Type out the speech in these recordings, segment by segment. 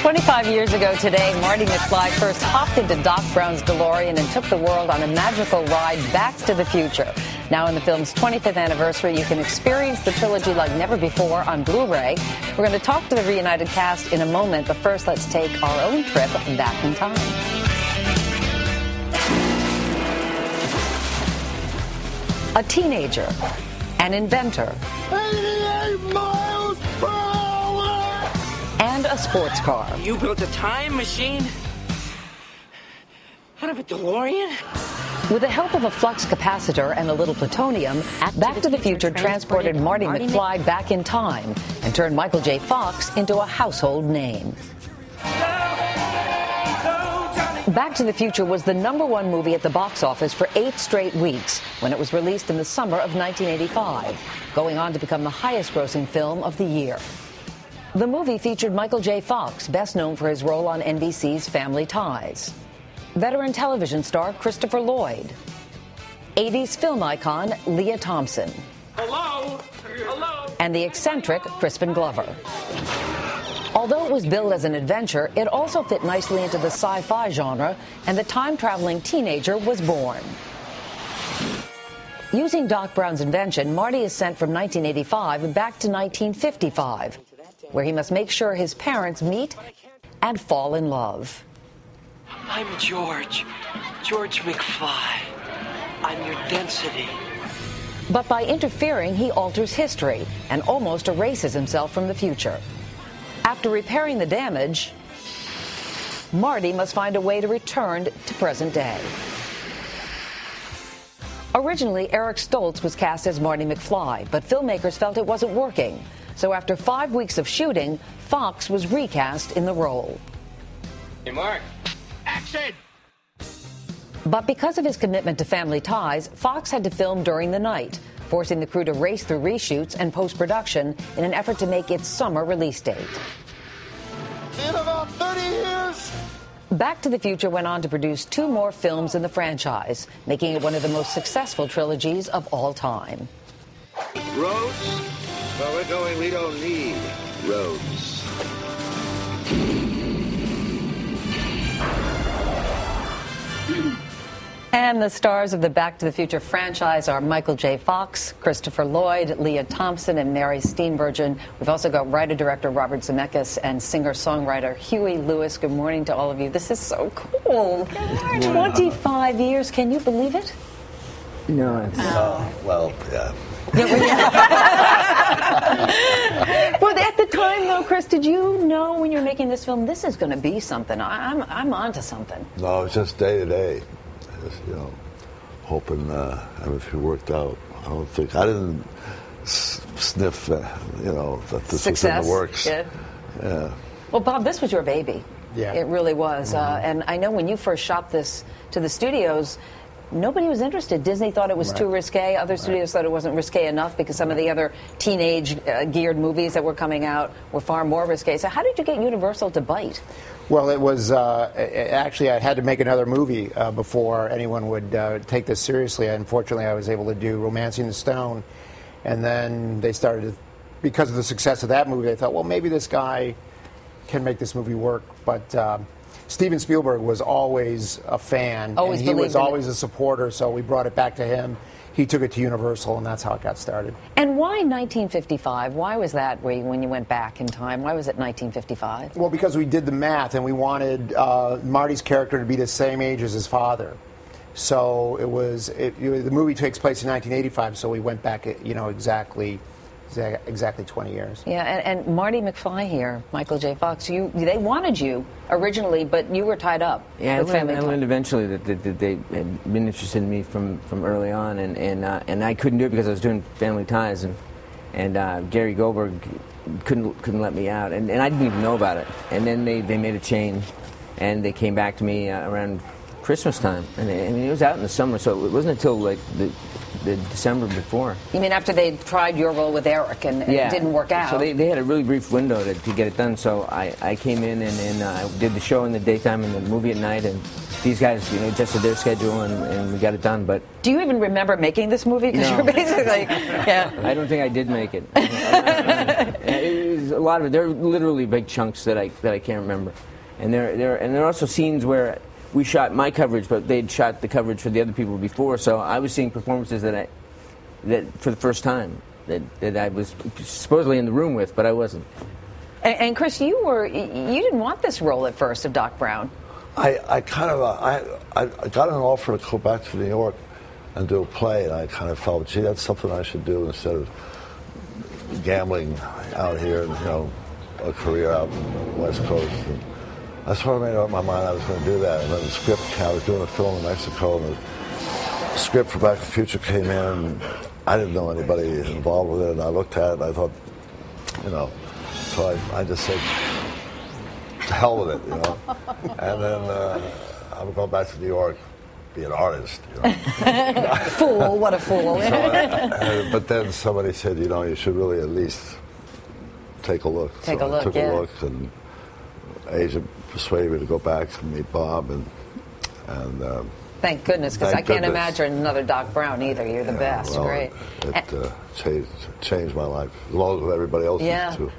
25 years ago today, Marty McFly first hopped into Doc Brown's DeLorean and took the world on a magical ride back to the future. Now in the film's 25th anniversary, you can experience the trilogy like never before on Blu-ray. We're going to talk to the reunited cast in a moment, but first let's take our own trip back in time. A teenager, an inventor, 88 miles per hour! And a sports car. You built a time machine out of a DeLorean? With the help of a flux capacitor and a little plutonium, Back to the Future transported Marty McFly back in time and turned Michael J. Fox into a household name. Back to the Future was the #1 movie at the box office for 8 straight weeks when it was released in the summer of 1985, going on to become the highest-grossing film of the year. The movie featured Michael J. Fox, best known for his role on NBC's Family Ties, veteran television star Christopher Lloyd, 80s film icon Leah Thompson, Hello? Hello? and the eccentric Crispin Glover. Although it was billed as an adventure, it also fit nicely into the sci-fi genre, and the time-traveling teenager was born. Using Doc Brown's invention, Marty is sent from 1985 back to 1955, where he must make sure his parents meet and fall in love. I'm George McFly. I'm your density. But by interfering, he alters history and almost erases himself from the future. After repairing the damage, Marty must find a way to return to present day. Originally, Eric Stoltz was cast as Marty McFly, but filmmakers felt it wasn't working. So after 5 weeks of shooting, Fox was recast in the role. Hey, Mark. Action! But because of his commitment to Family Ties, Fox had to film during the night, forcing the crew to race through reshoots and post-production in an effort to make its summer release date. In about 30 years! Back to the Future went on to produce 2 more films in the franchise, making it one of the most successful trilogies of all time. Roads? Where we're going, we don't need roads. And the stars of the Back to the Future franchise are Michael J. Fox, Christopher Lloyd, Leah Thompson, and Mary Steenburgen. We've also got writer-director Robert Zemeckis and singer-songwriter Huey Lewis. Good morning to all of you. This is so cool. 25 years. Can you believe it? No, it's... Well, yeah. Well, at the time, though, Chris, did you know when you were making this film, this is going to be something? I'm onto something. No, it's just day to day. Just, hoping everything worked out. I didn't sniff, that this was in the works. Yeah. Well, Bob, this was your baby. Yeah. It really was. And I know when you first shot this to the studios, nobody was interested. Disney thought it was too risque. Other studios thought it wasn't risque enough because some of the other teenage-geared movies that were coming out were far more risque. So how did you get Universal to bite? Well, it was actually I had to make another movie before anyone would take this seriously. Unfortunately, I was able to do Romancing the Stone, and then they started, because of the success of that movie, they thought, well, maybe this guy can make this movie work. But Steven Spielberg was always a fan, and he was always a supporter, so we brought it back to him. He took it to Universal, and that's how it got started. And why 1955? Why was that when you went back in time? Why was it 1955? Well, because we did the math, and we wanted Marty's character to be the same age as his father. So the movie takes place in 1985, so we went back, exactly 20 years. Yeah, and Marty McFly here, Michael J. Fox, they wanted you originally, but you were tied up. Yeah, I learned eventually that they had been interested in me from early on, and I couldn't do it because I was doing Family Ties, and Gary Goldberg couldn't let me out, and I didn't even know about it. And then they made a change, and they came back to me around Christmas time, and it was out in the summer, so it wasn't until like the December before. You mean after they tried your role with Eric and it didn't work out? So they had a really brief window to get it done, so I came in and I did the show in the daytime and the movie at night, and these guys adjusted their schedule and we got it done. But do you even remember making this movie? Because you're basically, I don't think I did make it. It was a lot of it. There are literally big chunks that I can't remember, and there are also scenes where we shot my coverage, but they'd shot the coverage for the other people before. So I was seeing performances that for the first time that I was supposedly in the room with, but I wasn't. And Chris, you didn't want this role at first of Doc Brown. I got an offer to go back to New York and do a play, and I kind of felt, gee, that's something I should do instead of gambling out here and, a career out on the West Coast. And I sort of made up my mind I was going to do that. And then the script, I was doing a film in Mexico, and the script for Back to the Future came in, and I didn't know anybody involved with it, and I looked at it, and I thought, so I just said, to hell with it, And then I'm going back to New York, be an artist, Fool, what a fool. But then somebody said, you should really at least take a look. I took a look, and agent persuaded me to go back and meet Bob, and thank goodness, because I can't imagine another Doc Brown either. You're the best. Well, great. It changed my life, as long as everybody else's too.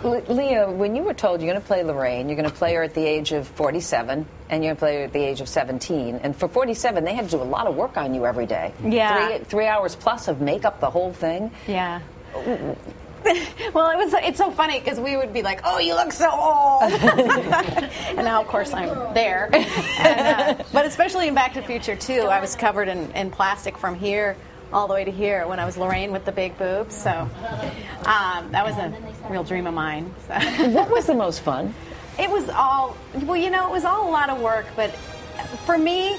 Leah, when you were told you're going to play Lorraine, you're going to play her at the age of 47, and you're going to play her at the age of 17. And for 47, they had to do a lot of work on you every day. Yeah. 3 hours plus of makeup, the whole thing. Yeah. Well, it's so funny because we would be like, "Oh, you look so old," and now, of course, I'm there. But especially in Back to the Future 2, I was covered in plastic from here all the way to here when I was Lorraine with the big boobs. So that was a real dream of mine. So. What was the most fun? It was all it was all a lot of work, but for me,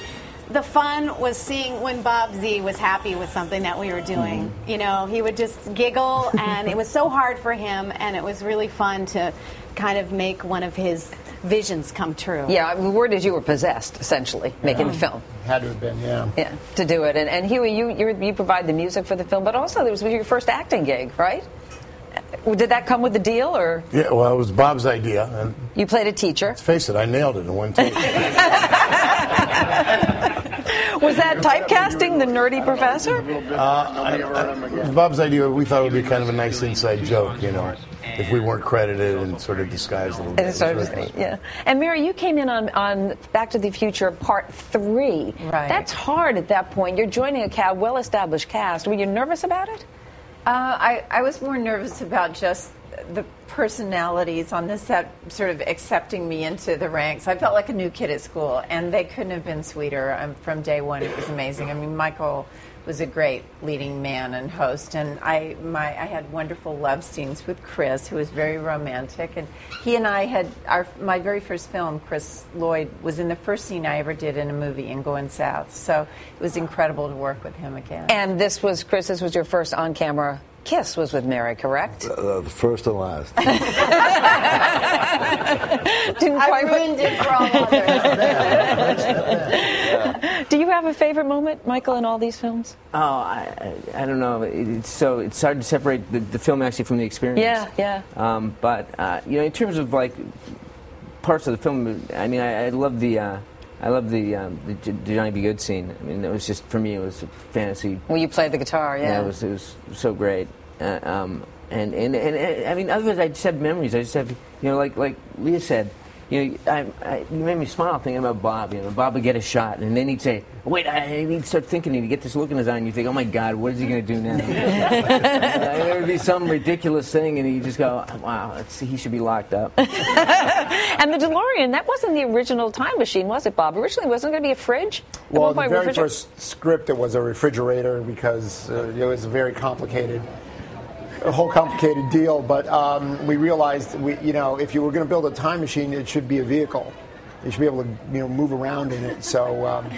the fun was seeing when Bob Z was happy with something that we were doing. He would just giggle, and it was so hard for him, and it was really fun to kind of make one of his visions come true. Yeah, the word is you were possessed, essentially, making the film. Had to have been, yeah. Yeah, to do it. And Huey, you provide the music for the film, but also it was your first acting gig, right? Did that come with the deal, or? Yeah, well, it was Bob's idea. And you played a teacher. Let's face it, I nailed it in one take. Was that typecasting, the nerdy professor? Bob's idea, we thought it would be kind of a nice inside joke, if we weren't credited and sort of disguised a little bit. Yeah. And Mary, you came in on Back to the Future Part 3. Right. That's hard at that point. You're joining a well-established cast. Were you nervous about it? I was more nervous about just the personalities on the set sort of accepting me into the ranks. I felt like a new kid at school, and they couldn't have been sweeter. From day one, it was amazing. I mean, Michael was a great leading man and host, and I had wonderful love scenes with Chris, who was very romantic, and he and I had my very first film, Chris Lloyd, was in the first scene I ever did in a movie in Going South, so it was incredible to work with him again. And this was your first on-camera kiss was with Mary, correct? The first and last. I ruined it for all others. Do you have a favorite moment, Michael, in all these films? Oh, I don't know. It's hard to separate the film actually from the experience. Yeah. But in terms of like parts of the film, I mean, I love the Johnny B. Good scene. I mean, it was just, for me, it was a fantasy. Well, you played the guitar, yeah. It was so great. And I mean, otherwise, I just had memories. I just have, like Leah said, you made me smile thinking about Bob. Bob would get a shot, and then he'd say, "Wait," and he'd start thinking, and he'd get this look in his eye, and you think, "Oh my God, what is he going to do now?" There would be some ridiculous thing, and he'd just go, "Wow, he should be locked up." And the DeLorean, that wasn't the original time machine, was it, Bob? Originally, wasn't it going to be a fridge? Well, the very first script, it was a refrigerator because it was a very complicated. A whole complicated deal, but we realized if you were going to build a time machine, it should be a vehicle. You should be able to move around in it. So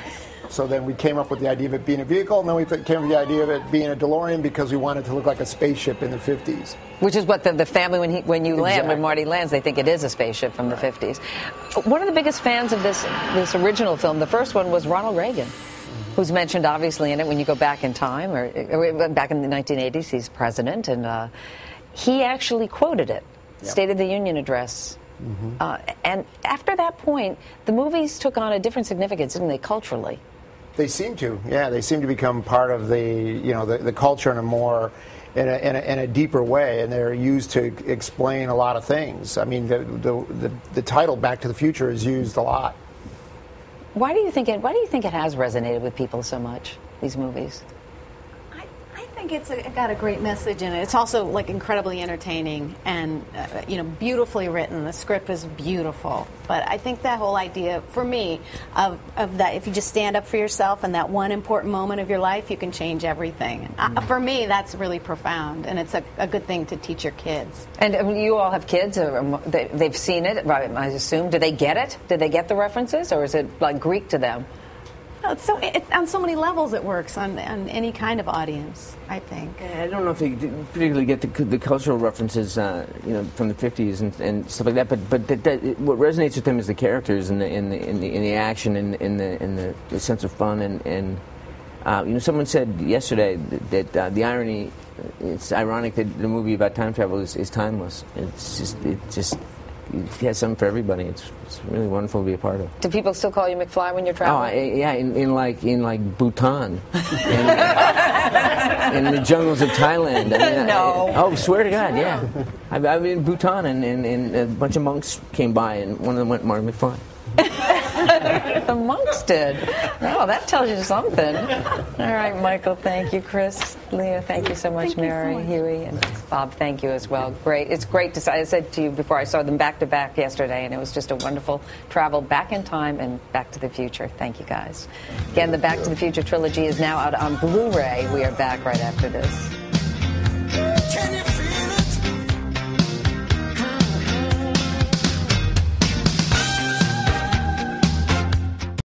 then we came up with the idea of it being a vehicle, and then we came up with the idea of it being a DeLorean because we wanted to look like a spaceship in the 50s. Which is what the family when you land, Exactly. when Marty lands, they think it is a spaceship from the 50s. One of the biggest fans of this original film, the first one, was Ronald Reagan, who's mentioned obviously in it when you go back in time, or back in the 1980s, he's president, and he actually quoted it, State of the Union address. Mm-hmm. And after that point, the movies took on a different significance, didn't they, culturally? They seem to, yeah. They seem to become part of the culture in in a deeper way, and they're used to explain a lot of things. I mean, the title "Back to the Future" is used a lot. Why do you think it has resonated with people so much? These movies. I think it's got a great message in it. It's also like incredibly entertaining and beautifully written. The script is beautiful, but I think that whole idea for me of that if you just stand up for yourself in that one important moment of your life, you can change everything. For me, that's really profound, and it's a good thing to teach your kids. And you all have kids. They've seen it, I assume. Do they get it? Do they get the references, or is it like Greek to them? On so many levels it works on any kind of audience, I think. I don't know if they particularly get the cultural references, from the 50s and stuff like that. But what resonates with them is the characters and the action and the sense of fun and someone said yesterday that the irony. It's ironic that the movie about time travel is timeless. It has something for everybody. It's really wonderful to be a part of. Do people still call you McFly when you're traveling? Oh, yeah, in Bhutan, in the jungles of Thailand. No. Swear to God, yeah. I've been in Bhutan, and a bunch of monks came by, and one of them went Marty McFly. The monks did. Oh, that tells you something. All right, Michael, thank you. Chris, Leah, thank you so much. Thank you Mary, so much. Huey, and Bob, thank you as well. Great. It's great to see. I said to you before, I saw them back to back yesterday, and it was just a wonderful travel back in time and Back to the Future. Thank you, guys. Again, the Back to the Future trilogy is now out on Blu-ray. We are back right after this.